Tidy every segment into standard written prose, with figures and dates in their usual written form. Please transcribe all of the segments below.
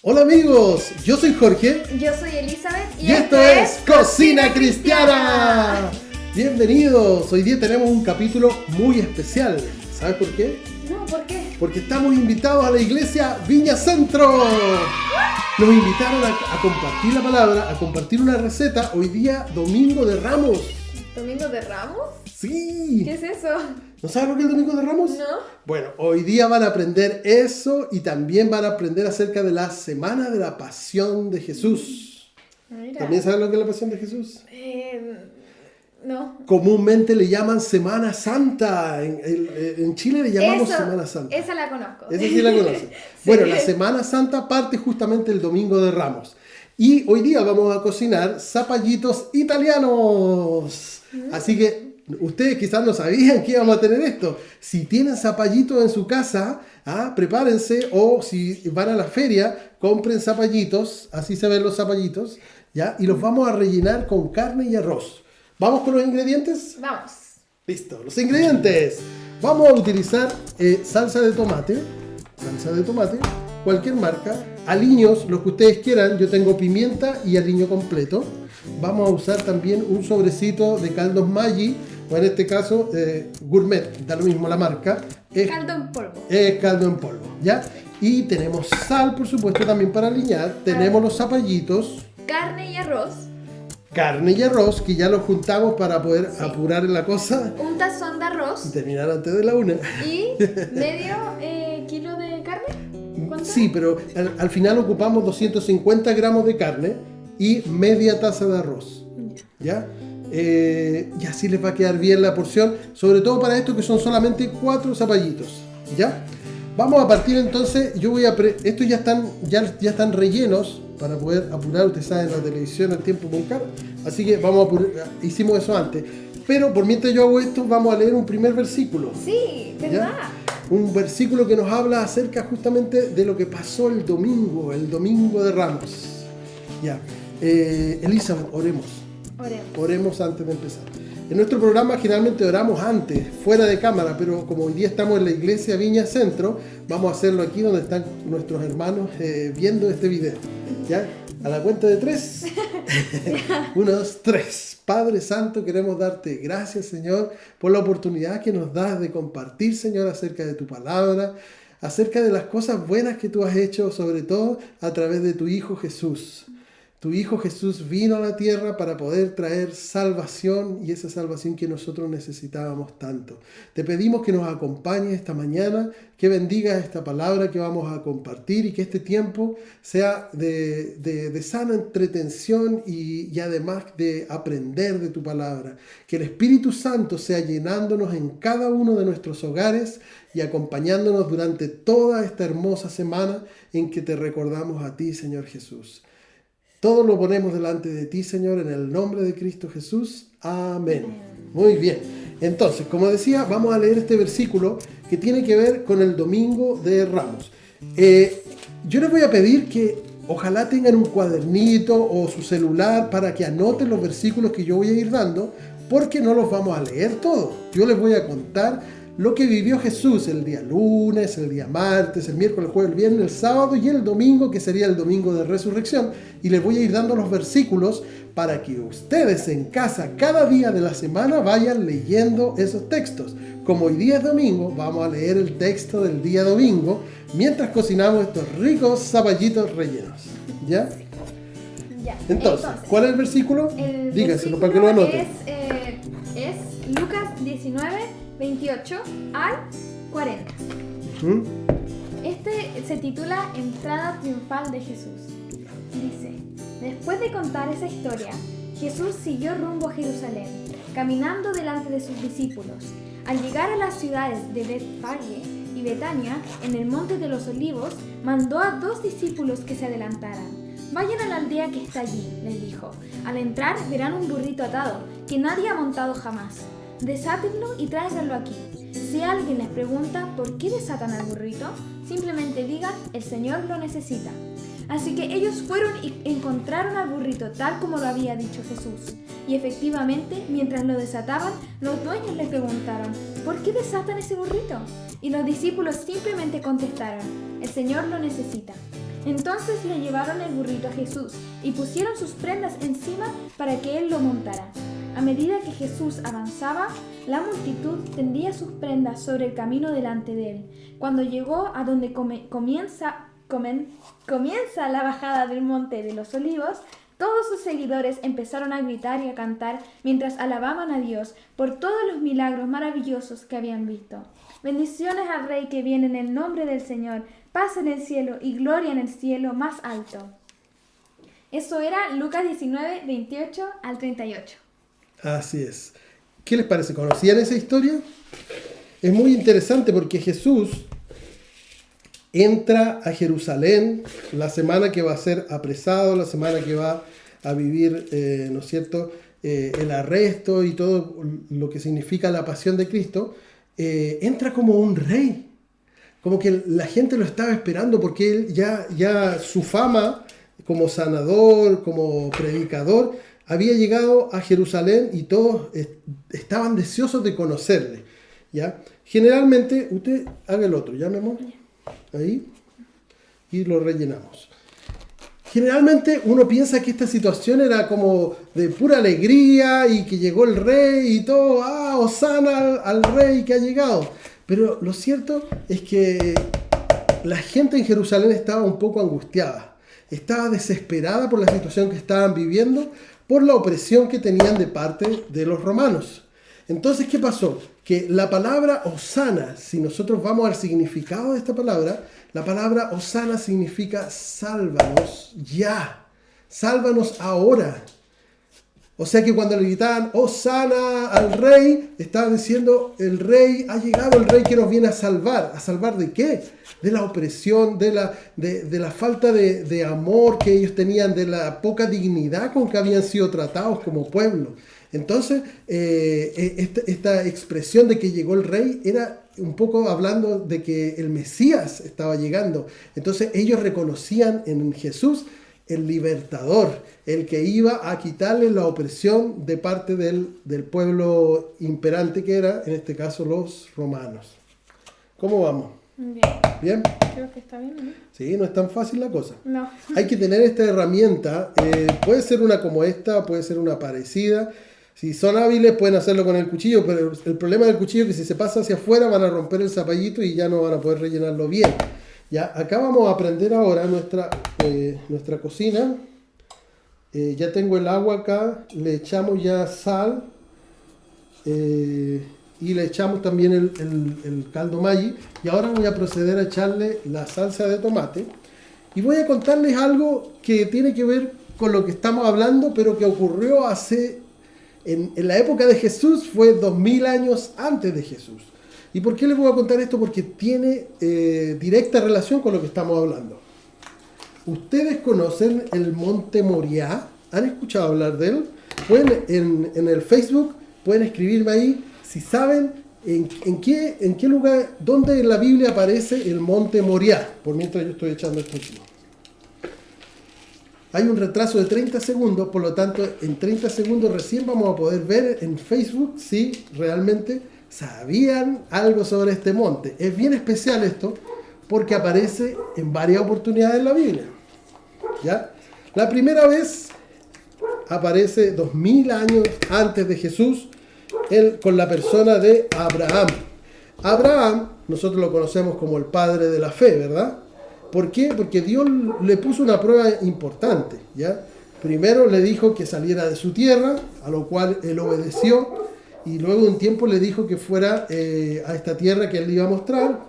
Hola amigos, yo soy Jorge. Yo soy Elizabeth y esto es Cocina Cristiana. Bienvenidos, hoy día tenemos un capítulo muy especial. ¿Sabes por qué? No, ¿por qué? Porque estamos invitados a la iglesia Viña Centro. Nos invitaron a compartir la palabra, a compartir una receta hoy día, Domingo de Ramos. ¿Domingo de Ramos? Sí. ¿Qué es eso? ¿No sabes lo que es el Domingo de Ramos? No. Bueno, hoy día van a aprender eso y también van a aprender acerca de la Semana de la Pasión de Jesús. Mira. ¿También sabes lo que es la Pasión de Jesús? No. Comúnmente le llaman Semana Santa. En Chile le llamamos Semana Santa. Esa la conozco. Esa sí la conocen. Sí. Bueno, la Semana Santa parte justamente el Domingo de Ramos. Y hoy día vamos a cocinar zapallitos italianos. Así que ustedes quizás no sabían que íbamos a tener esto. Si tienen zapallitos en su casa, prepárense, o si van a la feria, compren zapallitos, así se ven los zapallitos, ¿ya? Y los vamos a rellenar con carne y arroz. ¿Vamos con los ingredientes? Vamos. Listo, los ingredientes. Vamos a utilizar salsa de tomate, cualquier marca, aliños, los que ustedes quieran. Yo tengo pimienta y aliño completo. Vamos a usar también un sobrecito de caldos Maggi, o en este caso Gourmet, da lo mismo la marca. Caldo en polvo. Caldo en polvo, ¿ya? Y tenemos sal, por supuesto, también para aliñar. Tenemos los zapallitos. Carne y arroz. Carne y arroz, que ya los juntamos para poder apurar en la cosa. Un tazón de arroz. Y terminar antes de la 1. ¿Y medio kilo de carne? ¿Cuánto? Sí, pero al final ocupamos 250 gramos de carne y media taza de arroz. ¿Ya? Y así les va a quedar bien la porción, sobre todo para esto que son solamente 4 zapallitos. ¿Ya? Vamos a partir entonces. Yo voy a estos ya están rellenos para poder apurar. Ustedes saben, la televisión el tiempo es muy caro, así que vamos a apurar. Hicimos eso antes, pero por mientras yo hago esto, vamos a leer un primer versículo. Sí, ¿verdad? ¿Ya? Un versículo que nos habla acerca justamente de lo que pasó el domingo de Ramos. Ya. Elizabeth, oremos. Oremos antes de empezar. En nuestro programa generalmente oramos antes, fuera de cámara, pero como hoy día estamos en la iglesia Viña Centro, vamos a hacerlo aquí donde están nuestros hermanos viendo este video. ¿Ya? A la cuenta de 3. 1, 2, 3. Padre Santo, queremos darte gracias, Señor, por la oportunidad que nos das de compartir, Señor, acerca de tu palabra, acerca de las cosas buenas que tú has hecho, sobre todo a través de tu Hijo Jesús. Tu Hijo Jesús vino a la tierra para poder traer salvación, y esa salvación que nosotros necesitábamos tanto. Te pedimos que nos acompañes esta mañana, que bendigas esta palabra que vamos a compartir, y que este tiempo sea de sana entretención y además de aprender de tu palabra. Que el Espíritu Santo sea llenándonos en cada uno de nuestros hogares y acompañándonos durante toda esta hermosa semana en que te recordamos a ti, Señor Jesús. Todo lo ponemos delante de ti, Señor, en el nombre de Cristo Jesús. Amén. Muy bien. Entonces, como decía, vamos a leer este versículo que tiene que ver con el Domingo de Ramos. Yo les voy a pedir que ojalá tengan un cuadernito o su celular para que anoten los versículos que yo voy a ir dando, porque no los vamos a leer todos. Yo les voy a contar lo que vivió Jesús el día lunes, el día martes, el miércoles, el jueves, el viernes, el sábado y el domingo, que sería el domingo de resurrección. Y les voy a ir dando los versículos para que ustedes en casa, cada día de la semana, vayan leyendo esos textos. Como hoy día es domingo, vamos a leer el texto del día domingo mientras cocinamos estos ricos zapallitos rellenos. ¿Ya? Ya. Entonces, ¿cuál es el versículo? Dígaselo para que lo anoten. Es Lucas 19, 28 al 40. Este se titula Entrada triunfal de Jesús. Dice: después de contar esa historia, Jesús siguió rumbo a Jerusalén, caminando delante de sus discípulos. Al llegar a las ciudades de Betfagé y Betania, en el monte de los Olivos, mandó a 2 discípulos que se adelantaran. Vayan a la aldea que está allí, les dijo. Al entrar verán un burrito atado, que nadie ha montado jamás. Desátenlo y tráiganlo aquí. Si alguien les pregunta por qué desatan al burrito, simplemente digan: el Señor lo necesita. Así que ellos fueron y encontraron al burrito tal como lo había dicho Jesús. Y efectivamente, mientras lo desataban, los dueños le preguntaron: ¿por qué desatan ese burrito? Y los discípulos simplemente contestaron: el Señor lo necesita. Entonces le llevaron el burrito a Jesús y pusieron sus prendas encima para que él lo montara. A medida que Jesús avanzaba, la multitud tendía sus prendas sobre el camino delante de él. Cuando llegó a donde comienza la bajada del Monte de los Olivos, todos sus seguidores empezaron a gritar y a cantar mientras alababan a Dios por todos los milagros maravillosos que habían visto. Bendiciones al Rey que viene en el nombre del Señor, paz en el cielo y gloria en el cielo más alto. Eso era Lucas 19, 28 al 38. Así es. ¿Qué les parece? ¿Conocían esa historia? Es muy interesante porque Jesús entra a Jerusalén la semana que va a ser apresado, la semana que va a vivir, ¿no es cierto?, el arresto y todo lo que significa la pasión de Cristo. Entra como un rey, como que la gente lo estaba esperando porque él ya su fama como sanador, como predicador, había llegado a Jerusalén y todos estaban deseosos de conocerle, ¿ya? Generalmente, usted haga el otro, ¿ya, mi amor? Ahí, y lo rellenamos. Generalmente uno piensa que esta situación era como de pura alegría y que llegó el rey y todo, hosana al rey que ha llegado. Pero lo cierto es que la gente en Jerusalén estaba un poco angustiada, estaba desesperada por la situación que estaban viviendo, por la opresión que tenían de parte de los romanos. Entonces, ¿qué pasó? Que la palabra hosana, si nosotros vamos al significado de esta palabra, la palabra hosana significa sálvanos ya, sálvanos ahora. O sea que cuando le gritaban hosana al rey, estaban diciendo el rey ha llegado, el rey que nos viene a salvar. ¿A salvar de qué? De la opresión, de la falta de amor que ellos tenían, de la poca dignidad con que habían sido tratados como pueblo. Entonces, esta expresión de que llegó el rey era un poco hablando de que el Mesías estaba llegando. Entonces, ellos reconocían en Jesús el libertador, el que iba a quitarle la opresión de parte del pueblo imperante que era, en este caso, los romanos. ¿Cómo vamos? Bien. ¿Bien? Creo que está bien, ¿no? Sí, no es tan fácil la cosa. No. Hay que tener esta herramienta. Puede ser una como esta, puede ser una parecida. Si son hábiles pueden hacerlo con el cuchillo, pero el problema del cuchillo es que si se pasa hacia afuera van a romper el zapallito y ya no van a poder rellenarlo bien. Ya, acá vamos a aprender ahora nuestra cocina. Ya tengo el agua acá, le echamos ya sal y le echamos también el caldo Maggi. Y ahora voy a proceder a echarle la salsa de tomate. Y voy a contarles algo que tiene que ver con lo que estamos hablando, pero que ocurrió en la época de Jesús, fue 2000 años antes de Jesús. ¿Y por qué les voy a contar esto? Porque tiene directa relación con lo que estamos hablando. ¿Ustedes conocen el Monte Moriah? ¿Han escuchado hablar de él? Pueden, en el Facebook, pueden escribirme ahí si saben en qué lugar, dónde en la Biblia aparece el Monte Moriah, por mientras yo estoy echando esto aquí. Hay un retraso de 30 segundos, por lo tanto, en 30 segundos recién vamos a poder ver en Facebook si realmente sabían algo sobre este monte. Es bien especial esto porque aparece en varias oportunidades en la Biblia. ¿Ya? La primera vez aparece 2000 años antes de Jesús con la persona de Abraham. Abraham, nosotros lo conocemos como el padre de la fe, ¿verdad? ¿Por qué? Porque Dios le puso una prueba importante, ¿ya? Primero le dijo que saliera de su tierra, a lo cual él obedeció, y luego de un tiempo le dijo que fuera a esta tierra que él le iba a mostrar,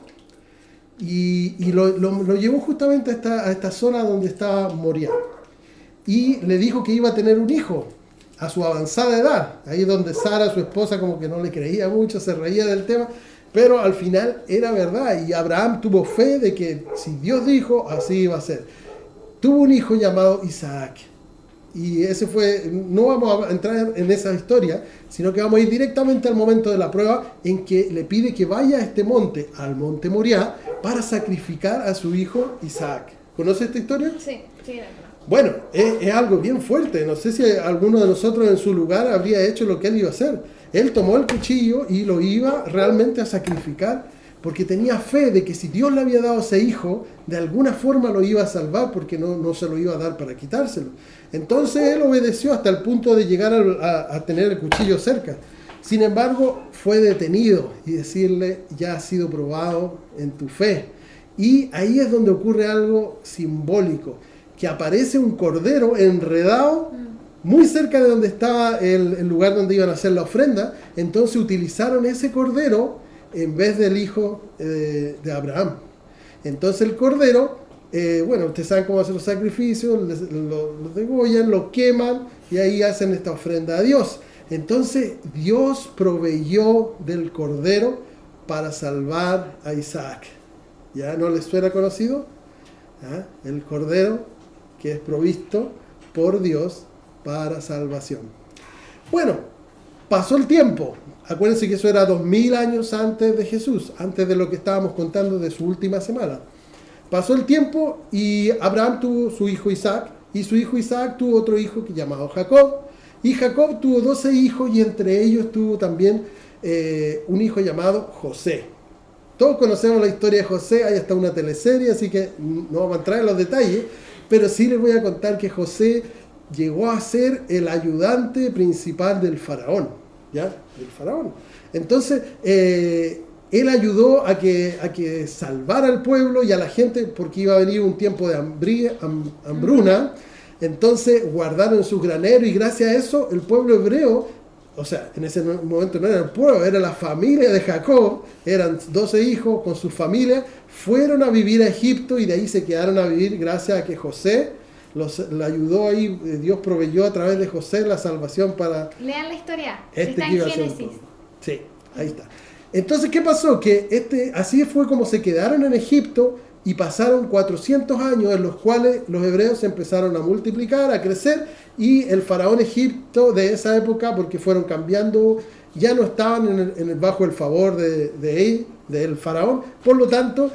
y lo llevó justamente a esta zona donde estaba Moriah. Y le dijo que iba a tener un hijo a su avanzada edad, ahí donde Sara, su esposa, como que no le creía mucho, se reía del tema, pero al final era verdad, y Abraham tuvo fe de que si Dios dijo, así iba a ser. Tuvo un hijo llamado Isaac, y ese fue, no vamos a entrar en esa historia, sino que vamos a ir directamente al momento de la prueba en que le pide que vaya a este monte, al monte Moriah, para sacrificar a su hijo Isaac. ¿Conoce esta historia? Sí. Bueno, es algo bien fuerte. No sé si alguno de nosotros en su lugar habría hecho lo que él iba a hacer. Él tomó el cuchillo y lo iba realmente a sacrificar porque tenía fe de que si Dios le había dado ese hijo, de alguna forma lo iba a salvar, porque no se lo iba a dar para quitárselo. Entonces él obedeció hasta el punto de llegar a tener el cuchillo cerca. Sin embargo, fue detenido y decirle, ya has sido probado en tu fe. Y ahí es donde ocurre algo simbólico, que aparece un cordero enredado muy cerca de donde estaba el lugar donde iban a hacer la ofrenda. Entonces utilizaron ese cordero en vez del hijo de Abraham. Entonces el cordero, ustedes saben cómo hacer los sacrificios, lo degollan, lo queman y ahí hacen esta ofrenda a Dios. Entonces Dios proveyó del cordero para salvar a Isaac. ¿Ya no les suena conocido? ¿Ah? El cordero que es provisto por Dios para salvación. Bueno, pasó el tiempo. Acuérdense que eso era 2000 años antes de Jesús, antes de lo que estábamos contando de su última semana. Pasó el tiempo y Abraham tuvo su hijo Isaac, y su hijo Isaac tuvo otro hijo que llamado Jacob, y Jacob tuvo 12 hijos, y entre ellos tuvo también un hijo llamado José. Todos conocemos la historia de José, hay hasta una teleserie, así que no vamos a entrar en los detalles, pero sí les voy a contar que José llegó a ser el ayudante principal del faraón, ¿ya? Del faraón. Entonces, él ayudó a que salvara al pueblo y a la gente, porque iba a venir un tiempo de hambruna. Entonces guardaron sus graneros y gracias a eso el pueblo hebreo, o sea, en ese momento no era el pueblo, era la familia de Jacob, eran 12 hijos con sus familias, fueron a vivir a Egipto y de ahí se quedaron a vivir gracias a que José le ayudó ahí. Dios proveyó a través de José la salvación para... Lean la historia, está en Génesis. Sí, ahí está. Entonces, ¿qué pasó? Que así fue como se quedaron en Egipto y pasaron 400 años en los cuales los hebreos empezaron a multiplicar, a crecer, y el faraón Egipto de esa época, porque fueron cambiando, ya no estaban bajo el favor del faraón, por lo tanto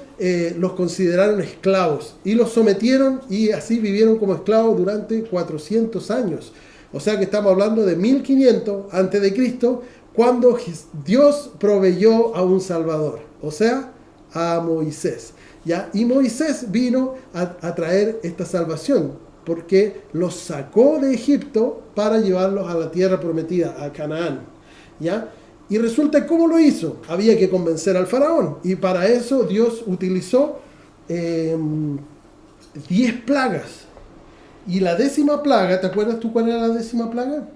los consideraron esclavos y los sometieron y así vivieron como esclavos durante 400 años. O sea que estamos hablando de 1500 antes de Cristo, cuando Dios proveyó a un Salvador, o sea, a Moisés. ¿Ya? Y Moisés vino a traer esta salvación, porque los sacó de Egipto para llevarlos a la tierra prometida, a Canaán. ¿Ya? Y resulta, ¿cómo lo hizo? Había que convencer al faraón, y para eso Dios utilizó 10 plagas. Y la 10ª plaga, ¿te acuerdas tú cuál era la 10ª plaga?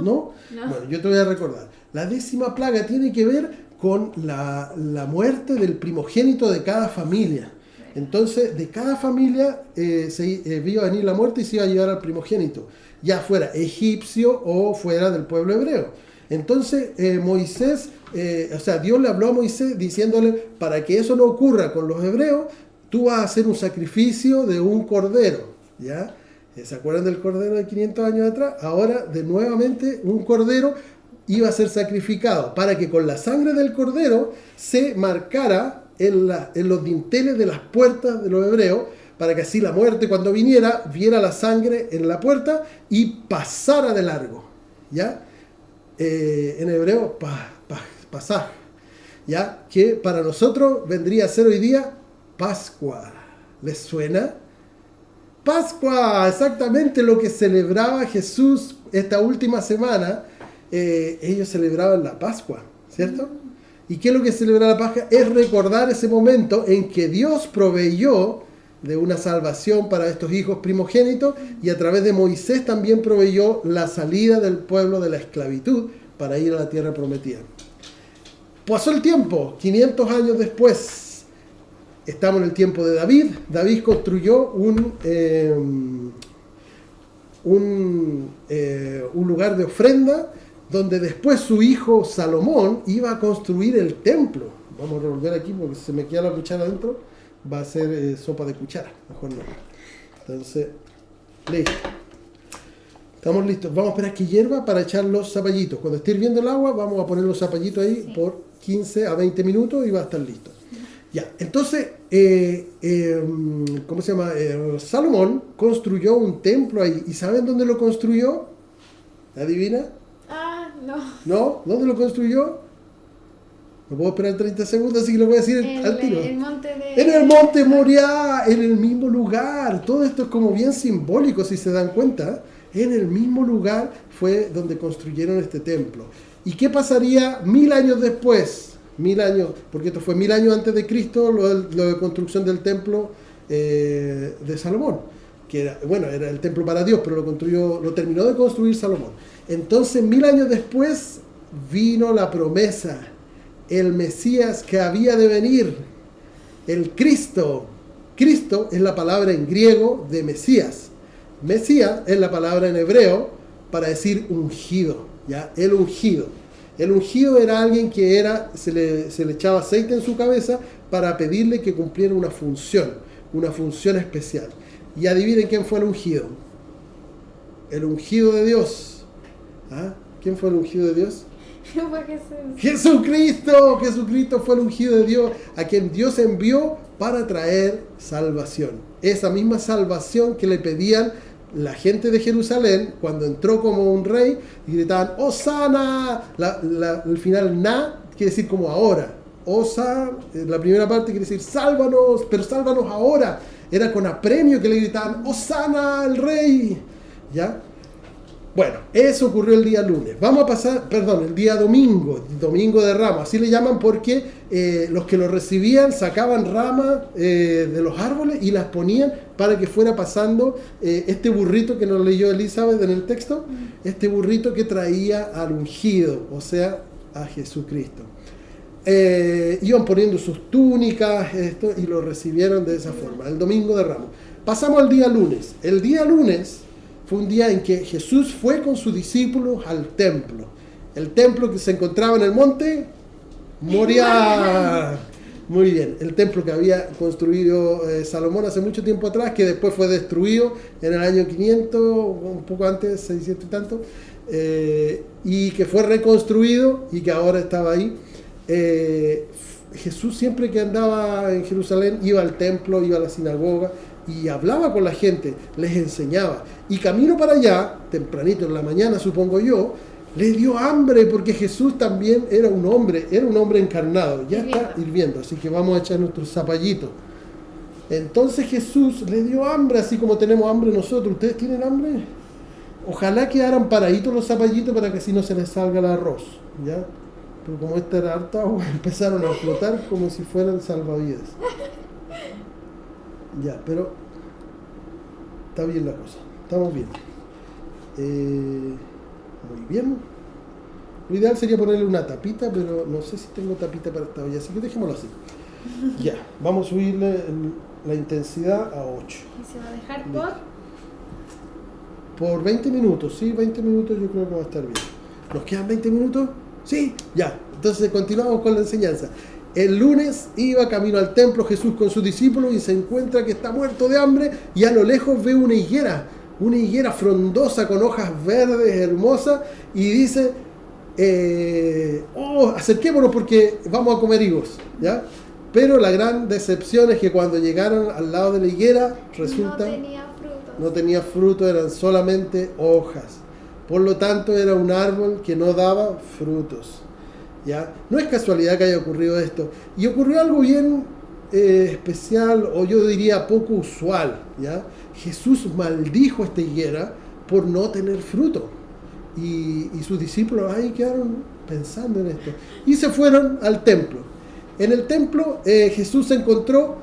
¿No? Bueno, yo te voy a recordar. La 10ª plaga tiene que ver con la muerte del primogénito de cada familia. Entonces, de cada familia iba a venir la muerte y se iba a llevar al primogénito, ya fuera egipcio o fuera del pueblo hebreo. Entonces, Dios le habló a Moisés diciéndole, para que eso no ocurra con los hebreos, tú vas a hacer un sacrificio de un cordero, ¿ya? ¿Se acuerdan del cordero de 500 años atrás? Ahora, nuevamente, un cordero iba a ser sacrificado para que con la sangre del cordero se marcara en los dinteles de las puertas de los hebreos, para que así la muerte cuando viniera viera la sangre en la puerta y pasara de largo, ¿ya? En hebreo, pasaj, ¿ya? Que para nosotros vendría a ser hoy día Pascua. ¿Les suena? Pascua, exactamente lo que celebraba Jesús esta última semana. Ellos celebraban la Pascua, ¿cierto? ¿Y qué es lo que celebra la Pascua? Es recordar ese momento en que Dios proveyó de una salvación para estos hijos primogénitos, y a través de Moisés también proveyó la salida del pueblo de la esclavitud para ir a la tierra prometida. Pasó el tiempo, 500 años después, estamos en el tiempo de David. David construyó un lugar de ofrenda, donde después su hijo Salomón iba a construir el templo. Vamos a revolver aquí porque se me queda la cuchara adentro, va a ser sopa de cuchara, mejor no. Entonces, listo. Estamos listos. Vamos a esperar que hierva para echar los zapallitos. Cuando esté hirviendo el agua, vamos a poner los zapallitos ahí por 15 a 20 minutos y va a estar listo. Ya, entonces, ¿cómo se llama? Salomón construyó un templo ahí. ¿Y saben dónde lo construyó? ¿Adivina? No. ¿No? ¿Dónde lo construyó? No puedo esperar 30 segundos, así que lo voy a decir al tiro. En el monte Moriah, en el mismo lugar. Todo esto es como bien simbólico, si se dan cuenta. En el mismo lugar fue donde construyeron este templo. ¿Y qué pasaría 1000 años después? 1000 años, porque esto fue 1000 años antes de Cristo, lo de construcción del templo de Salomón. Que era el templo para Dios, pero lo terminó de construir Salomón. Entonces, 1000 años después, vino la promesa. El Mesías que había de venir, el Cristo. Cristo es la palabra en griego de Mesías. Mesías es la palabra en hebreo para decir ungido, ¿ya? El ungido. El ungido era alguien que se le echaba aceite en su cabeza para pedirle que cumpliera una función especial. Y adivinen quién fue el ungido. El ungido de Dios. ¿Ah? ¿Quién fue el ungido de Dios? Fue Jesús. Jesucristo fue el ungido de Dios, a quien Dios envió para traer salvación. Esa misma salvación que le pedían la gente de Jerusalén cuando entró como un rey y gritaban ¡Hosana! El final na quiere decir como ahora. Osa, la primera parte quiere decir sálvanos, pero sálvanos ahora. Era con apremio que le gritaban ¡Hosana al rey! ¿Ya? Bueno, eso ocurrió el día lunes. El día domingo de Ramos. Así le llaman porque los que lo recibían sacaban ramas de los árboles y las ponían para que fuera pasando este burrito que nos leyó Elizabeth en el texto, este burrito que traía al ungido, o sea, a Jesucristo. Iban poniendo sus túnicas y lo recibieron de esa forma, el domingo de Ramos. Pasamos al día lunes. El día lunes fue un día en que Jesús fue con sus discípulos al templo. El templo que se encontraba en el monte Moriah. Muy bien, el templo que había construido Salomón hace mucho tiempo atrás, que después fue destruido en el año 500, un poco antes, 600 y tanto, y que fue reconstruido y que ahora estaba ahí. Jesús siempre que andaba en Jerusalén iba al templo, iba a la sinagoga y hablaba con la gente, les enseñaba. Y camino para allá, tempranito en la mañana supongo yo, le dio hambre porque Jesús también era un hombre encarnado, ya está hirviendo, así que vamos a echar nuestros zapallitos. Entonces Jesús le dio hambre, así como tenemos hambre nosotros. ¿Ustedes tienen hambre? Ojalá quedaran paraditos los zapallitos para que así no se les salga el arroz, ¿ya? Pero como esta era harta agua, empezaron a flotar como si fueran salvavidas. Ya, pero está bien la cosa, estamos bien. Muy bien. Lo ideal sería ponerle una tapita, pero no sé si tengo tapita para esta olla, así que dejémoslo así. Ya, vamos a subirle la intensidad a 8. ¿Y se va a dejar por 20 minutos? Sí, 20 minutos yo creo que va a estar bien. ¿Nos quedan 20 minutos? Sí, ya. Entonces continuamos con la enseñanza. El lunes iba camino al templo Jesús con sus discípulos y se encuentra que está muerto de hambre y a lo lejos ve una higuera frondosa con hojas verdes hermosas y dice, acerquémonos porque vamos a comer higos, ¿ya? Pero la gran decepción es que cuando llegaron al lado de la higuera resulta no tenía fruto, eran solamente hojas. Por lo tanto era un árbol que no daba frutos. ¿Ya? No es casualidad que haya ocurrido esto. Y ocurrió algo bien especial, o yo diría poco usual, ¿ya? Jesús maldijo esta higuera por no tener fruto. Y sus discípulos ahí quedaron pensando en esto. Y se fueron al templo. En el templo Jesús se encontró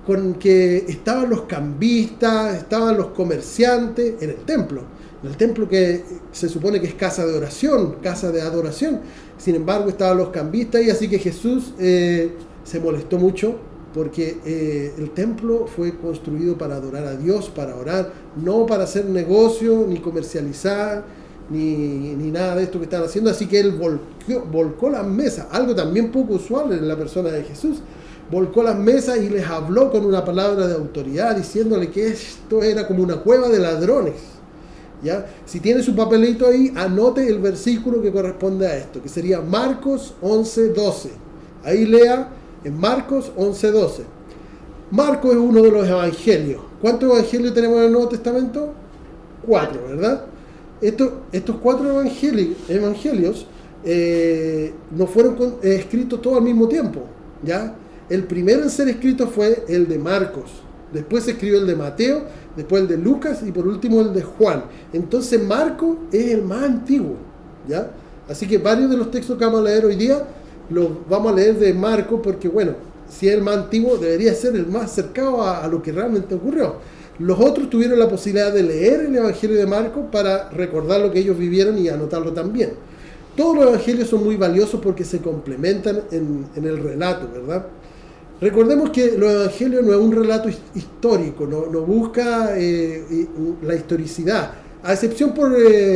con que estaban los cambistas, estaban los comerciantes en el templo. En el templo que se supone que es casa de oración, casa de adoración. Sin embargo, estaban los cambistas y así que Jesús se molestó mucho porque el templo fue construido para adorar a Dios, para orar, no para hacer negocio, ni comercializar, ni nada de esto que están haciendo. Así que él volcó las mesas, algo también poco usual en la persona de Jesús. Volcó las mesas y les habló con una palabra de autoridad, diciéndole que esto era como una cueva de ladrones. ¿Ya? Si tiene su papelito ahí, anote el versículo que corresponde a esto, que sería Marcos 11:12. Ahí lea en Marcos 11:12. Marcos es uno de los evangelios. ¿Cuántos evangelios tenemos en el Nuevo Testamento? 4, ¿verdad? Estos 4 evangelios no fueron escritos todos al mismo tiempo, ¿ya? El primero en ser escrito fue el de Marcos, después se escribió el de Mateo, después el de Lucas y por último el de Juan. Entonces Marcos es el más antiguo, ¿ya? Así que varios de los textos que vamos a leer hoy día los vamos a leer de Marcos porque, bueno, si es el más antiguo debería ser el más cercano a lo que realmente ocurrió. Los otros tuvieron la posibilidad de leer el Evangelio de Marcos para recordar lo que ellos vivieron y anotarlo también. Todos los evangelios son muy valiosos porque se complementan en el relato, ¿verdad? Recordemos que los evangelios no es un relato histórico, no busca la historicidad, a excepción por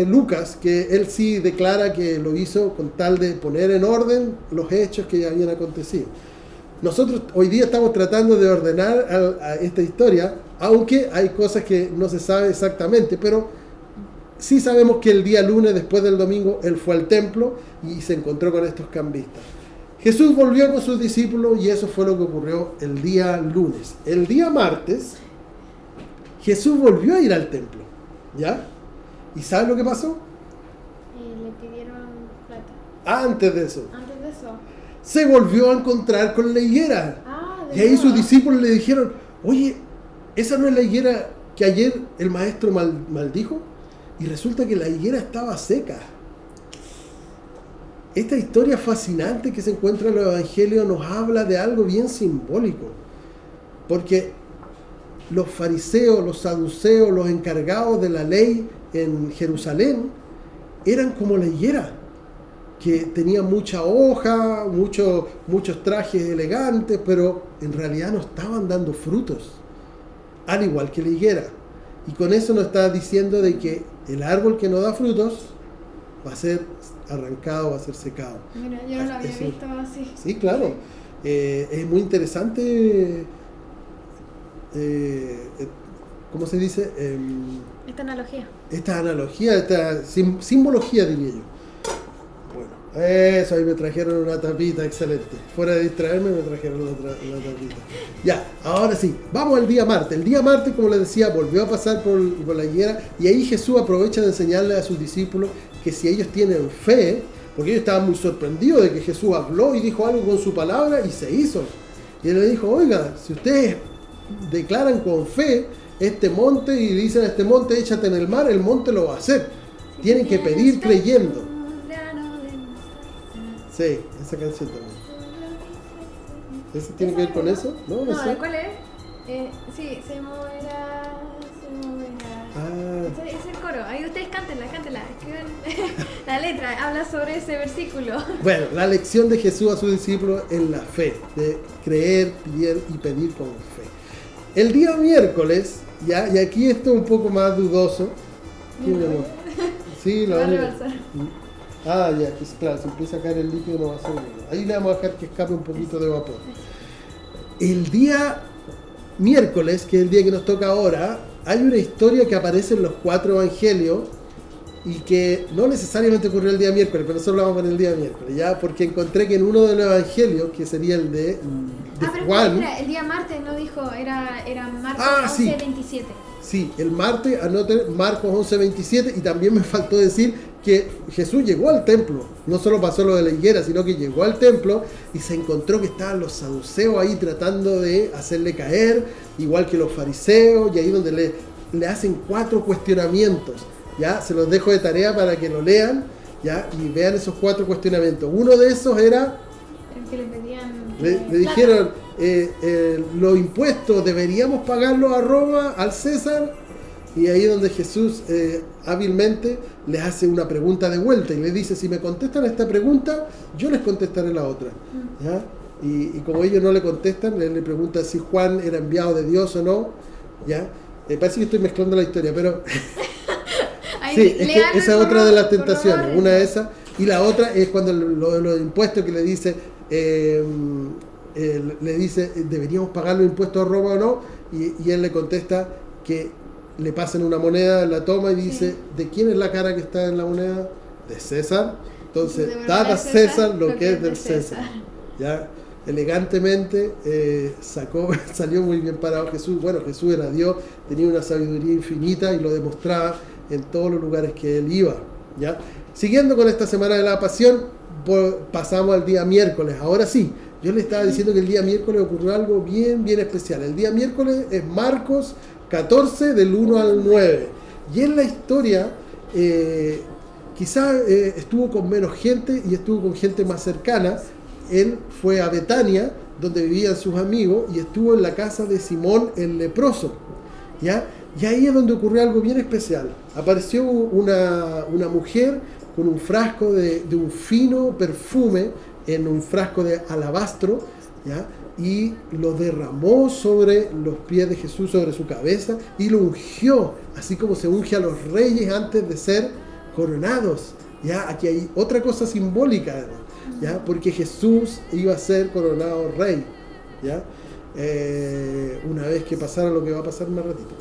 Lucas, que él sí declara que lo hizo con tal de poner en orden los hechos que ya habían acontecido. Nosotros hoy día estamos tratando de ordenar a esta historia, aunque hay cosas que no se sabe exactamente, pero sí sabemos que el día lunes, después del domingo, él fue al templo y se encontró con estos cambistas. Jesús volvió con sus discípulos y eso fue lo que ocurrió el día lunes. El día martes, Jesús volvió a ir al templo, ¿ya? ¿Y saben lo que pasó? Le pidieron plata. Antes de eso, Se se volvió a encontrar con la higuera. ¿De Y ahí nuevo? sus discípulos le dijeron, oye, ¿esa no es la higuera que ayer el maestro maldijo? Y resulta que la higuera estaba seca. Esta historia fascinante que se encuentra en los evangelios nos habla de algo bien simbólico. Porque los fariseos, los saduceos, los encargados de la ley en Jerusalén eran como la higuera, que tenía mucha hoja, muchos trajes elegantes, pero en realidad no estaban dando frutos, al igual que la higuera. Y con eso nos está diciendo de que el árbol que no da frutos va a ser arrancado, va a ser secado. Mira, yo no lo había visto así. Sí, claro. Es muy interesante, ¿cómo se dice? Esta analogía. Esta analogía, esta simbología, diría yo. Bueno, eso, ahí me trajeron una tapita, excelente. Fuera de distraerme, me trajeron una tapita. Ya, ahora sí, vamos al día martes. El día martes, como les decía, volvió a pasar por la higuera y ahí Jesús aprovecha de enseñarle a sus discípulos que si ellos tienen fe, porque ellos estaban muy sorprendidos de que Jesús habló y dijo algo con su palabra y se hizo. Y él le dijo, oiga, si ustedes declaran con fe este monte y dicen a este monte, échate en el mar, el monte lo va a hacer. Tienen que pedir creyendo. Sí, esa canción también. ¿Eso tiene que ver con eso? No sé. ¿Cuál es? Sí, se moverá. Es el coro. Ahí ustedes cántenla. Escriban la letra. Habla sobre ese versículo. Bueno, la lección de Jesús a sus discípulos es la fe, de creer, y pedir con fe. El día miércoles, ya, y aquí esto es un poco más dudoso. Sí, lo voy a ya, pues claro, si empieza a caer el líquido no va a ser bueno. Ahí le vamos a dejar que escape un poquito de vapor. El día miércoles, que es el día que nos toca ahora, hay una historia que aparece en los 4 evangelios y que no necesariamente ocurrió el día miércoles, pero nosotros lo vamos a poner el día miércoles, ¿ya? Porque encontré que en uno de los evangelios, que sería el de Juan... Espera, el día martes no dijo, era martes 11:27. Sí, el martes, anoten Marcos 11:27, y también me faltó decir que Jesús llegó al templo, no solo pasó lo de la higuera, sino que llegó al templo y se encontró que estaban los saduceos ahí tratando de hacerle caer, igual que los fariseos, y ahí donde le hacen 4 cuestionamientos, ¿ya? Se los dejo de tarea para que lo lean, ¿ya? Y vean esos 4 cuestionamientos. Uno de esos era... El que le pedían... Le dijeron, los impuestos, ¿deberíamos pagarlos a Roma, al César? Y ahí donde Jesús hábilmente les hace una pregunta de vuelta y le dice, si me contestan esta pregunta, yo les contestaré la otra. ¿Ya? Y como ellos no le contestan, él le pregunta si Juan era enviado de Dios o no. ¿Ya? Parece que estoy mezclando la historia, pero... sí, es que esa es otra de las tentaciones. Una es esa. Y la otra es cuando los impuestos que le dice, ¿deberíamos pagar los impuestos a Roma o no? Y él le contesta que le pasen una moneda, la toma y dice, ¿de quién es la cara que está en la moneda? De César. Entonces, dad a César lo que es del César. ¿Ya? Elegantemente salió muy bien parado Jesús. Bueno, Jesús era Dios, tenía una sabiduría infinita y lo demostraba en todos los lugares que él iba. ¿ya? Siguiendo con esta semana de la Pasión, pasamos al día miércoles. Ahora sí, yo le estaba diciendo que el día miércoles ocurrió algo bien especial. El día miércoles es Marcos 14 del 1 al 9. Y en la historia, quizás estuvo con menos gente y estuvo con gente más cercana. Él fue a Betania, donde vivían sus amigos, y estuvo en la casa de Simón el leproso, ¿ya? Y ahí es donde ocurrió algo bien especial. Apareció una mujer con un frasco de un fino perfume en un frasco de alabastro, ¿ya? Y lo derramó sobre los pies de Jesús, sobre su cabeza, y lo ungió, así como se unge a los reyes antes de ser coronados. ¿Ya? Aquí hay otra cosa simbólica, ¿ya? Porque Jesús iba a ser coronado rey, ¿ya? Una vez que pasara lo que va a pasar más ratito.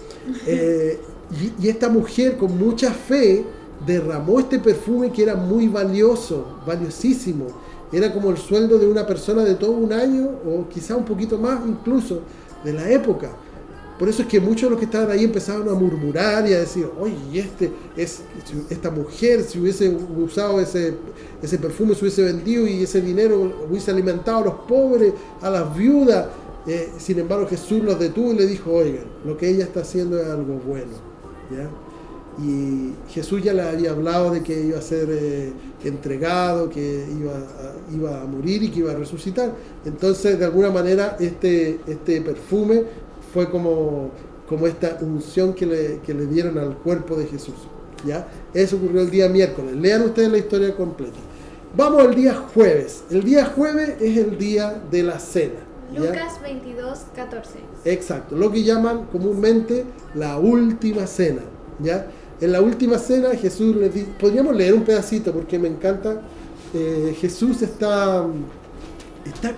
Y esta mujer con mucha fe derramó este perfume que era muy valioso, valiosísimo. Era como el sueldo de una persona de todo un año, o quizá un poquito más incluso, de la época. Por eso es que muchos de los que estaban ahí empezaron a murmurar y a decir, oye, esta mujer, si hubiese usado ese perfume, se hubiese vendido y ese dinero hubiese alimentado a los pobres, a las viudas. Sin embargo, Jesús los detuvo y le dijo, oigan, lo que ella está haciendo es algo bueno, ¿ya? Y Jesús ya le había hablado de que iba a ser entregado, que iba a morir y que iba a resucitar. Entonces, de alguna manera, este perfume fue como esta unción que le dieron al cuerpo de Jesús, ¿ya? Eso ocurrió el día miércoles. Lean ustedes la historia completa. Vamos al día jueves. El día jueves es el día de la cena, ¿ya? Lucas 22:14. Exacto, lo que llaman comúnmente la última cena, ¿ya? En la última cena Jesús les dice, podríamos leer un pedacito porque me encanta. Jesús está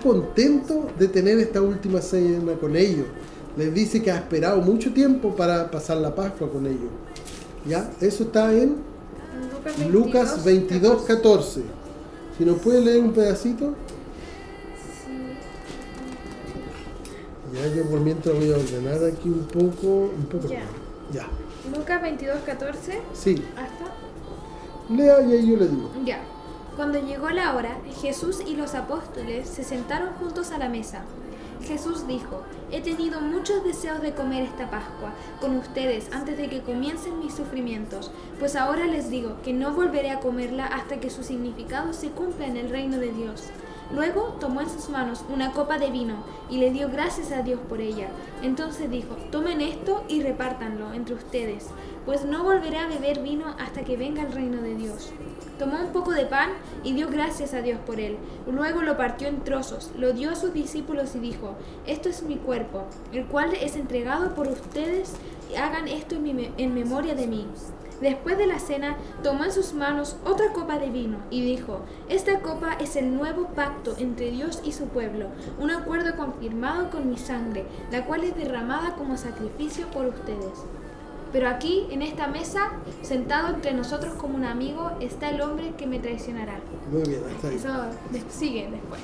contento de tener esta última cena con ellos. Les dice que ha esperado mucho tiempo para pasar la Pascua con ellos, ¿ya? Eso está en Lucas 22:14. Si nos puede leer un pedacito. Ya, yo por mientras voy a ordenar aquí un poco. Ya. Lucas 22:14. Sí. Hasta. Lea y ahí yo le digo. Ya. Cuando llegó la hora, Jesús y los apóstoles se sentaron juntos a la mesa. Jesús dijo, he tenido muchos deseos de comer esta Pascua con ustedes antes de que comiencen mis sufrimientos, pues ahora les digo que no volveré a comerla hasta que su significado se cumpla en el reino de Dios. Luego tomó en sus manos una copa de vino y le dio gracias a Dios por ella. Entonces dijo, tomen esto y repártanlo entre ustedes, pues no volveré a beber vino hasta que venga el reino de Dios. Tomó un poco de pan y dio gracias a Dios por él. Luego lo partió en trozos, lo dio a sus discípulos y dijo, esto es mi cuerpo, el cual es entregado por ustedes, hagan esto en memoria de mí. Después de la cena, tomó en sus manos otra copa de vino y dijo, esta copa es el nuevo pacto entre Dios y su pueblo, un acuerdo confirmado con mi sangre, la cual es derramada como sacrificio por ustedes. Pero aquí, en esta mesa, sentado entre nosotros como un amigo, está el hombre que me traicionará. Muy bien, hasta ahí. Eso sigue después.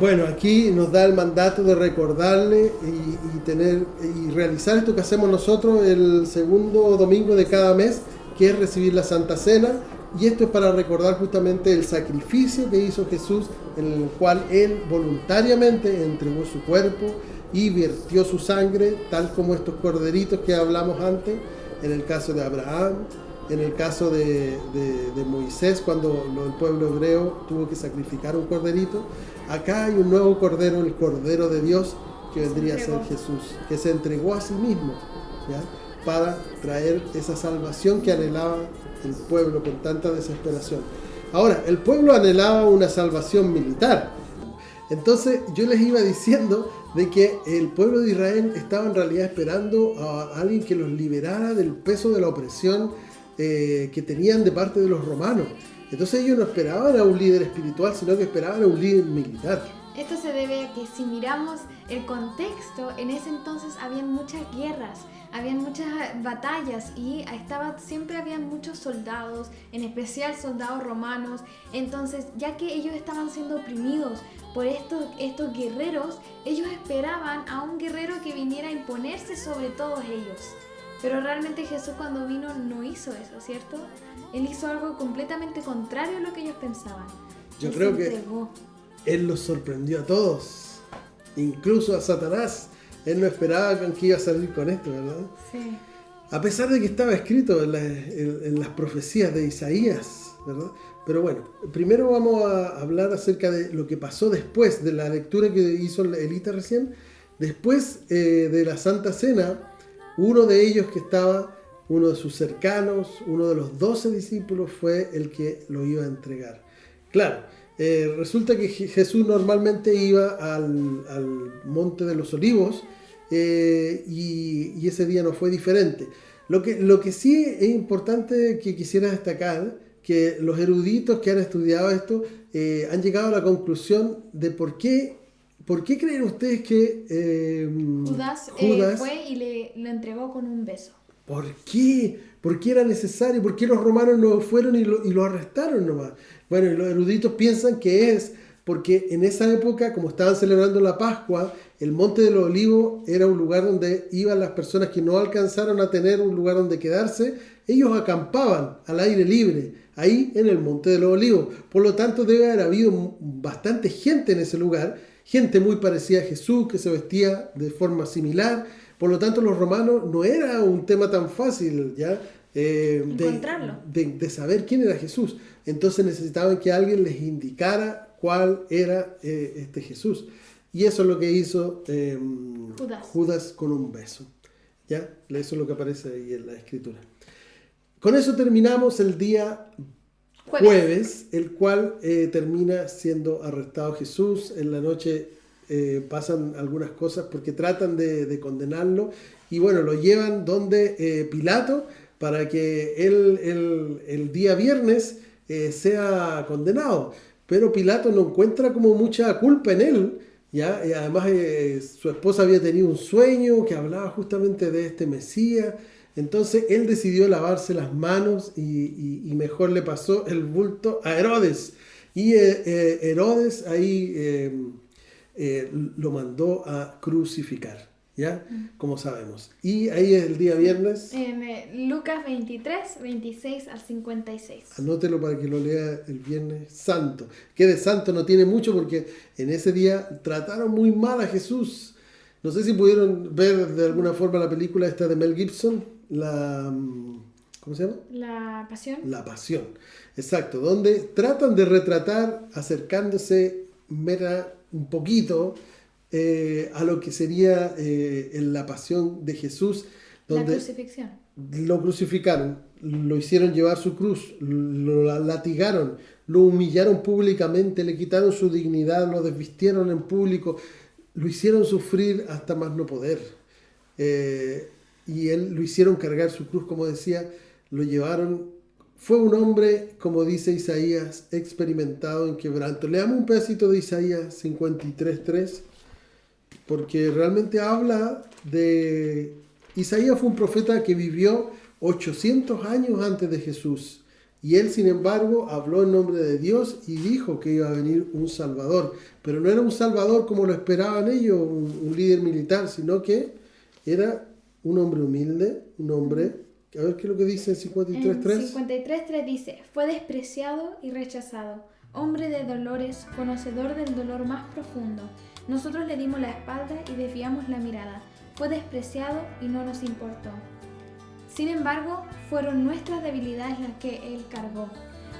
Bueno, aquí nos da el mandato de recordarle y realizar esto que hacemos nosotros el segundo domingo de cada mes, que es recibir la Santa Cena. Y esto es para recordar justamente el sacrificio que hizo Jesús, en el cual Él voluntariamente entregó su cuerpo y vertió su sangre, tal como estos corderitos que hablamos antes, en el caso de Abraham, en el caso de Moisés, cuando el pueblo hebreo tuvo que sacrificar un corderito. Acá hay un nuevo cordero, el Cordero de Dios, que vendría a ser Jesús, que se entregó a sí mismo, ¿ya? Para traer esa salvación que anhelaba el pueblo con tanta desesperación. Ahora, el pueblo anhelaba una salvación militar. Entonces yo les iba diciendo de que el pueblo de Israel estaba en realidad esperando a alguien que los liberara del peso de la opresión que tenían de parte de los romanos. Entonces ellos no esperaban a un líder espiritual, sino que esperaban a un líder militar. Esto se debe a que si miramos el contexto, en ese entonces habían muchas guerras, habían muchas batallas y siempre habían muchos soldados, en especial soldados romanos. Entonces, ya que ellos estaban siendo oprimidos por estos guerreros, ellos esperaban a un guerrero que viniera a imponerse sobre todos ellos. Pero realmente Jesús cuando vino no hizo eso, ¿cierto? Él hizo algo completamente contrario a lo que ellos pensaban. Yo creo que Él los sorprendió a todos, incluso a Satanás. Él no esperaba que iba a salir con esto, ¿verdad? Sí. A pesar de que estaba escrito en las profecías de Isaías, ¿verdad? Pero bueno, primero vamos a hablar acerca de lo que pasó después de la lectura que hizo Elita recién. Después de la Santa Cena, uno de ellos que estaba, uno de sus cercanos, uno de los 12 discípulos fue el que lo iba a entregar. Claro, resulta que Jesús normalmente iba al Monte de los Olivos y ese día no fue diferente. Lo que sí es importante que quisiera destacar, que los eruditos que han estudiado esto han llegado a la conclusión de por qué creen ustedes que Judas fue y le entregó con un beso. ¿Por qué? ¿Por qué era necesario? ¿Por qué los romanos no fueron y lo arrestaron nomás? Bueno, y los eruditos piensan que es porque en esa época, como estaban celebrando la Pascua, el Monte de los Olivos era un lugar donde iban las personas que no alcanzaron a tener un lugar donde quedarse. Ellos acampaban al aire libre, ahí en el Monte de los Olivos. Por lo tanto, debe haber habido bastante gente en ese lugar, gente muy parecida a Jesús, que se vestía de forma similar. Por lo tanto, los romanos no era un tema tan fácil, ¿ya? Encontrarlo. De saber quién era Jesús. Entonces necesitaban que alguien les indicara cuál era este Jesús. Y eso es lo que hizo Judas con un beso. ¿Ya? Eso es lo que aparece ahí en la escritura. Con eso terminamos el día jueves, el cual termina siendo arrestado Jesús. En la noche pasan algunas cosas porque tratan de condenarlo. Y bueno, lo llevan donde Pilato para que él el día viernes sea condenado. Pero Pilato no encuentra como mucha culpa en él, ¿ya? Y además su esposa había tenido un sueño que hablaba justamente de este Mesías. Entonces él decidió lavarse las manos y mejor le pasó el bulto a Herodes. Y Herodes ahí lo mandó a crucificar, ¿ya? Como sabemos. Y ahí es el día viernes. Lucas 23, 26 al 56. Anótelo para que lo lea el Viernes Santo. Que de santo no tiene mucho porque en ese día trataron muy mal a Jesús. No sé si pudieron ver de alguna forma la película esta de Mel Gibson, ¿cómo se llama? La Pasión. La Pasión, exacto, donde tratan de retratar acercándose un poquito a lo que sería en la pasión de Jesús, donde la crucifixión. Lo crucificaron, lo hicieron llevar su cruz, lo latigaron, lo humillaron públicamente, le quitaron su dignidad, lo desvistieron en público, lo hicieron sufrir hasta más no poder. Y él lo hicieron cargar su cruz, como decía, lo llevaron. Fue un hombre, como dice Isaías, experimentado en quebranto. Leamos un pedacito de Isaías 53:3, porque realmente habla de... Isaías fue un profeta que vivió 800 años antes de Jesús. Y él, sin embargo, habló en nombre de Dios y dijo que iba a venir un Salvador. Pero no era un Salvador como lo esperaban ellos, un líder militar, sino que era un hombre humilde, un hombre... A ver qué es lo que dice en 53.3. En 53.3 dice: fue despreciado y rechazado, hombre de dolores, conocedor del dolor más profundo. Nosotros le dimos la espalda y desviamos la mirada. Fue despreciado y no nos importó. Sin embargo, fueron nuestras debilidades las que él cargó.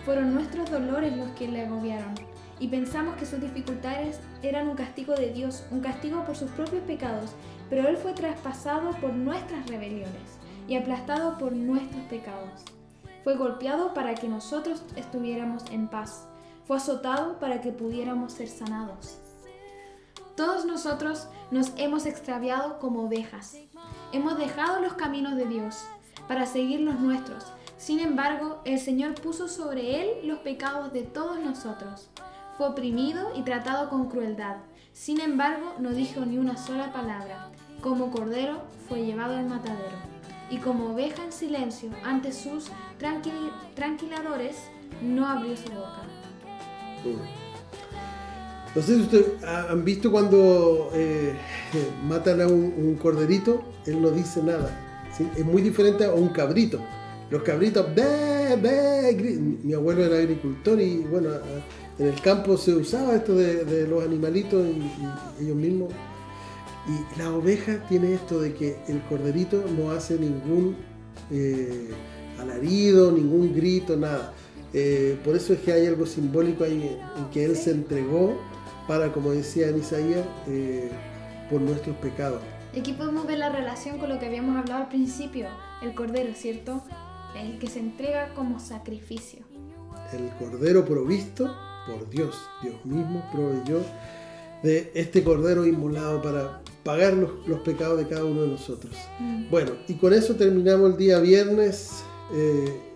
Fueron nuestros dolores los que le agobiaron. Y pensamos que sus dificultades eran un castigo de Dios, un castigo por sus propios pecados. Pero él fue traspasado por nuestras rebeliones y aplastado por nuestros pecados. Fue golpeado para que nosotros estuviéramos en paz. Fue azotado para que pudiéramos ser sanados. Todos nosotros nos hemos extraviado como ovejas. Hemos dejado los caminos de Dios para seguir los nuestros. Sin embargo, el Señor puso sobre él los pecados de todos nosotros. Fue oprimido y tratado con crueldad. Sin embargo, no dijo ni una sola palabra. Como cordero fue llevado al matadero. Y como oveja en silencio ante sus tranquiladores, no abrió su boca. No sé si ustedes han visto cuando matan a un corderito, él no dice nada. ¿sí? Es muy diferente a un cabrito. Los cabritos, mi abuelo era agricultor y bueno, en el campo se usaba esto de los animalitos y ellos mismos. Y la oveja tiene esto de que el corderito no hace ningún alarido, ningún grito, nada. Por eso es que hay algo simbólico ahí en que Él se entregó para, como decía en Isaías, por nuestros pecados. Y aquí podemos ver la relación con lo que habíamos hablado al principio, el cordero, ¿cierto? El que se entrega como sacrificio. El cordero provisto por Dios. Dios mismo proveyó de este cordero inmolado para pagar los pecados de cada uno de nosotros. Bueno, y con eso terminamos el día viernes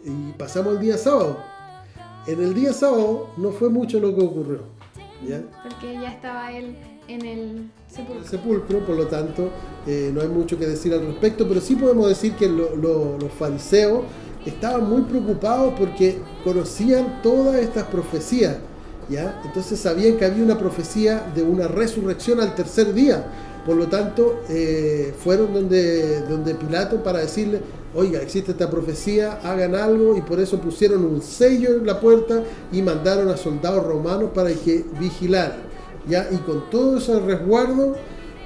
y pasamos el día sábado. En el día sábado no fue mucho lo que ocurrió, ¿ya? Porque ya estaba él en el sepulcro, por lo tanto no hay mucho que decir al respecto, pero sí podemos decir que los fariseos estaban muy preocupados porque conocían todas estas profecías, ¿ya? Entonces sabían que había una profecía de una resurrección al tercer día. Por lo tanto, fueron donde Pilato para decirle, oiga, existe esta profecía, hagan algo, y por eso pusieron un sello en la puerta y mandaron a soldados romanos para que vigilaran, ¿ya? Y con todo ese resguardo,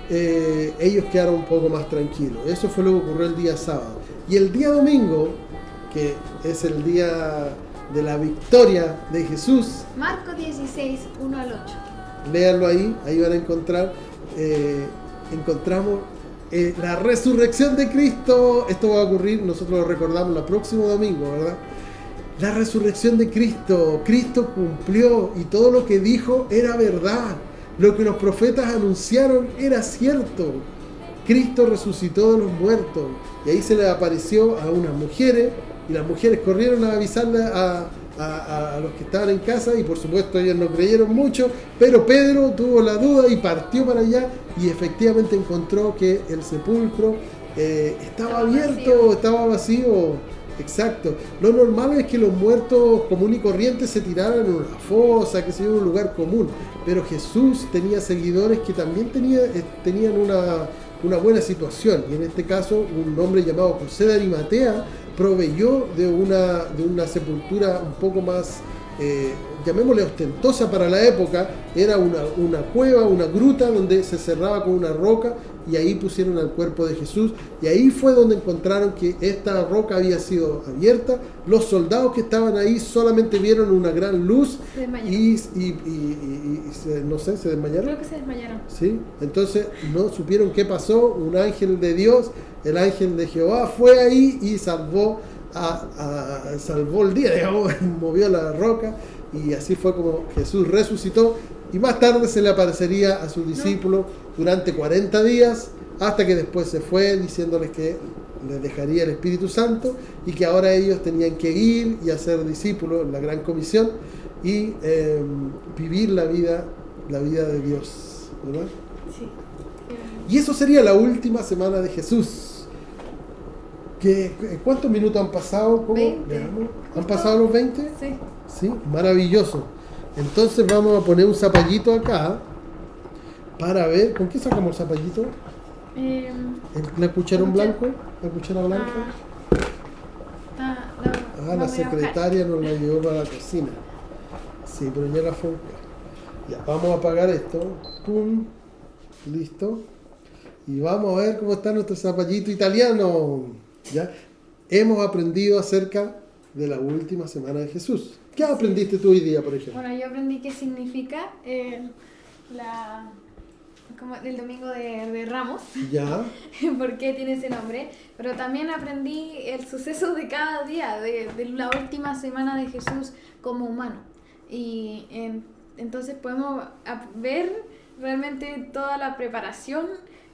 ellos quedaron un poco más tranquilos. Eso fue lo que ocurrió el día sábado. Y el día domingo, que es el día de la victoria de Jesús. Marcos 16, 1 al 8. Léanlo ahí van a encontrar. Encontramos la resurrección de Cristo. Esto va a ocurrir, nosotros lo recordamos el próximo domingo, ¿verdad? La resurrección de Cristo. Cristo cumplió y todo lo que dijo era verdad. Lo que los profetas anunciaron era cierto. Cristo resucitó de los muertos. Y ahí se le apareció a unas mujeres y las mujeres corrieron a avisarle a los que estaban en casa y por supuesto ellos no creyeron mucho, pero Pedro tuvo la duda y partió para allá y efectivamente encontró que el sepulcro estaba abierto, estaba vacío. Exacto. Lo normal es que los muertos comunes y corrientes se tiraran en una fosa, que se en un lugar común, pero Jesús tenía seguidores que también tenían una buena situación, y en este caso un hombre llamado José de Arimatea proveyó de una sepultura un poco más, llamémosle ostentosa para la época. Era una cueva, una gruta donde se cerraba con una roca y ahí pusieron al cuerpo de Jesús, y ahí fue donde encontraron que esta roca había sido abierta. Los soldados que estaban ahí solamente vieron una gran luz y no sé, se desmayaron. Creo que se desmayaron. ¿Sí? Entonces no supieron qué pasó. Un ángel de Dios, el ángel de Jehová, fue ahí y salvó el día, digamos, movió la roca, y así fue como Jesús resucitó. Y más tarde se le aparecería a sus discípulos durante 40 días, hasta que después se fue diciéndoles que les dejaría el Espíritu Santo y que ahora ellos tenían que ir y hacer discípulos, la gran comisión, y vivir la vida de Dios, ¿verdad? Sí. Y eso sería la última semana de Jesús. ¿Cuántos minutos han pasado? 20. ¿Han pasado los 20? Sí. Sí, maravilloso. Entonces vamos a poner un zapallito acá para ver. ¿Con qué sacamos el zapallito? ¿La cuchara blanco? ¿La cuchara blanca? La secretaria nos la llevó para la cocina. Sí, pero ya la fue. Ya, vamos a apagar esto. Pum. Listo. Y vamos a ver cómo está nuestro zapallito italiano. ¿Ya? Hemos aprendido acerca de la última semana de Jesús. ¿Qué aprendiste tú hoy día, por ejemplo? Bueno, yo aprendí qué significa el domingo de Ramos. Ya. ¿Por qué tiene ese nombre? Pero también aprendí el suceso de cada día, de la última semana de Jesús como humano. Y entonces podemos ver realmente toda la preparación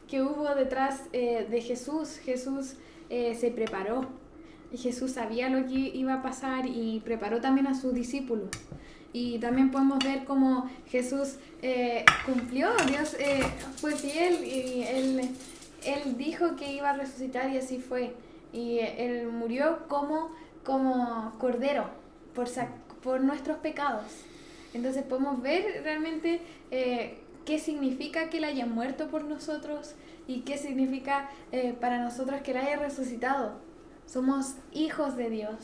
que hubo detrás de Jesús. Jesús se preparó. Jesús sabía lo que iba a pasar y preparó también a sus discípulos. Y también podemos ver cómo Jesús cumplió. Dios fue fiel y él dijo que iba a resucitar y así fue. Y Él murió como cordero por nuestros pecados. Entonces podemos ver realmente qué significa que Él haya muerto por nosotros, ¿Y qué significa para nosotros que Él haya resucitado? Somos hijos de Dios,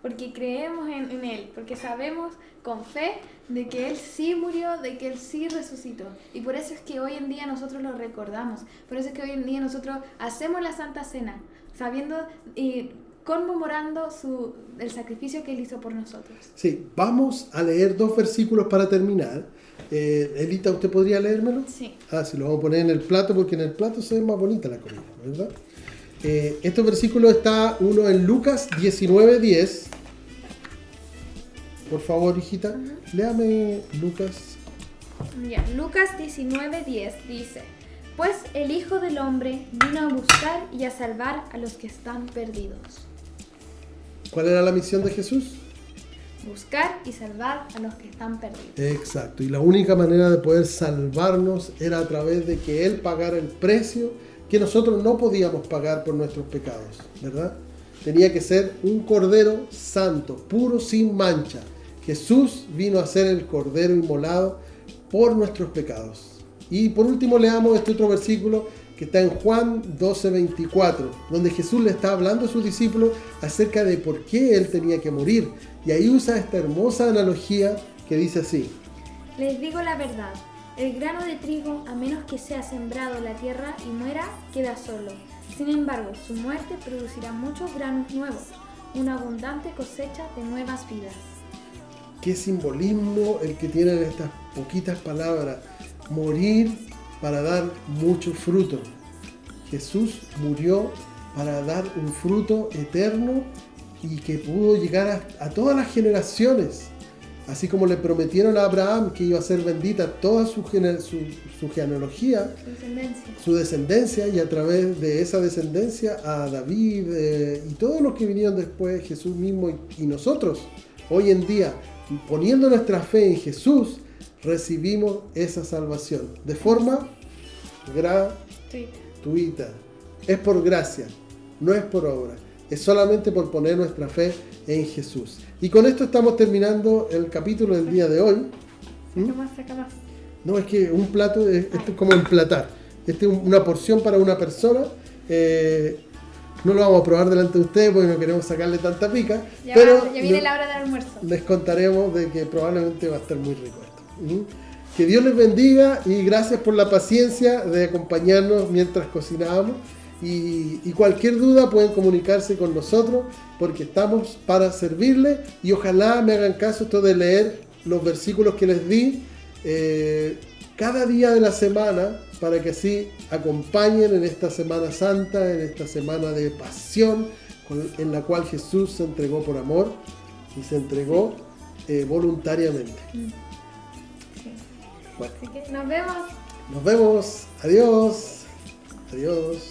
porque creemos en Él, porque sabemos con fe de que Él sí murió, de que Él sí resucitó. Y por eso es que hoy en día nosotros lo recordamos, por eso es que hoy en día nosotros hacemos la Santa Cena, sabiendo y conmemorando el sacrificio que Él hizo por nosotros. Sí, vamos a leer 2 versículos para terminar. Elita, ¿usted podría leérmelo? Sí. Sí, lo vamos a poner en el plato porque en el plato se ve más bonita la comida, ¿verdad? Estos versículos está uno en Lucas 19:10. Por favor, hijita, léame Lucas. Ya, Lucas 19:10 dice: Pues el Hijo del Hombre vino a buscar y a salvar a los que están perdidos. ¿Cuál era la misión de Jesús? Buscar y salvar a los que están perdidos. Exacto, y la única manera de poder salvarnos era a través de que Él pagara el precio que nosotros no podíamos pagar por nuestros pecados, ¿verdad? Tenía que ser un cordero santo, puro, sin mancha. Jesús vino a ser el cordero inmolado por nuestros pecados. Y por último leamos este otro versículo que está en Juan 12:24, donde Jesús le está hablando a sus discípulos acerca de por qué Él tenía que morir. Y ahí usa esta hermosa analogía que dice así: Les digo la verdad, el grano de trigo, a menos que sea sembrado en la tierra y muera, queda solo. Sin embargo, su muerte producirá muchos granos nuevos, una abundante cosecha de nuevas vidas. Qué simbolismo el que tienen estas poquitas palabras. Morir para dar mucho fruto. Jesús murió para dar un fruto eterno y que pudo llegar a todas las generaciones. Así como le prometieron a Abraham que iba a ser bendita toda su genealogía, su descendencia, y a través de esa descendencia a David y todos los que vinieron después, Jesús mismo y nosotros, hoy en día, poniendo nuestra fe en Jesús, recibimos esa salvación de forma gratuita. Es por gracia, no es por obra. Es solamente por poner nuestra fe en Jesús. Y con esto estamos terminando el capítulo del día de hoy. Saca más. No, es que un plato, esto es como emplatar. Esta es una porción para una persona. No lo vamos a probar delante de ustedes porque no queremos sacarle tanta pica. Ya pero viene la hora del almuerzo. Les contaremos de que probablemente va a estar muy rico esto. Que Dios les bendiga y gracias por la paciencia de acompañarnos mientras cocinábamos. Y cualquier duda pueden comunicarse con nosotros porque estamos para servirles, y ojalá me hagan caso esto de leer los versículos que les di cada día de la semana, para que así acompañen en esta Semana Santa, en esta semana de pasión en la cual Jesús se entregó por amor y se entregó voluntariamente. Bueno, así que nos vemos. Nos vemos. Adiós. Adiós.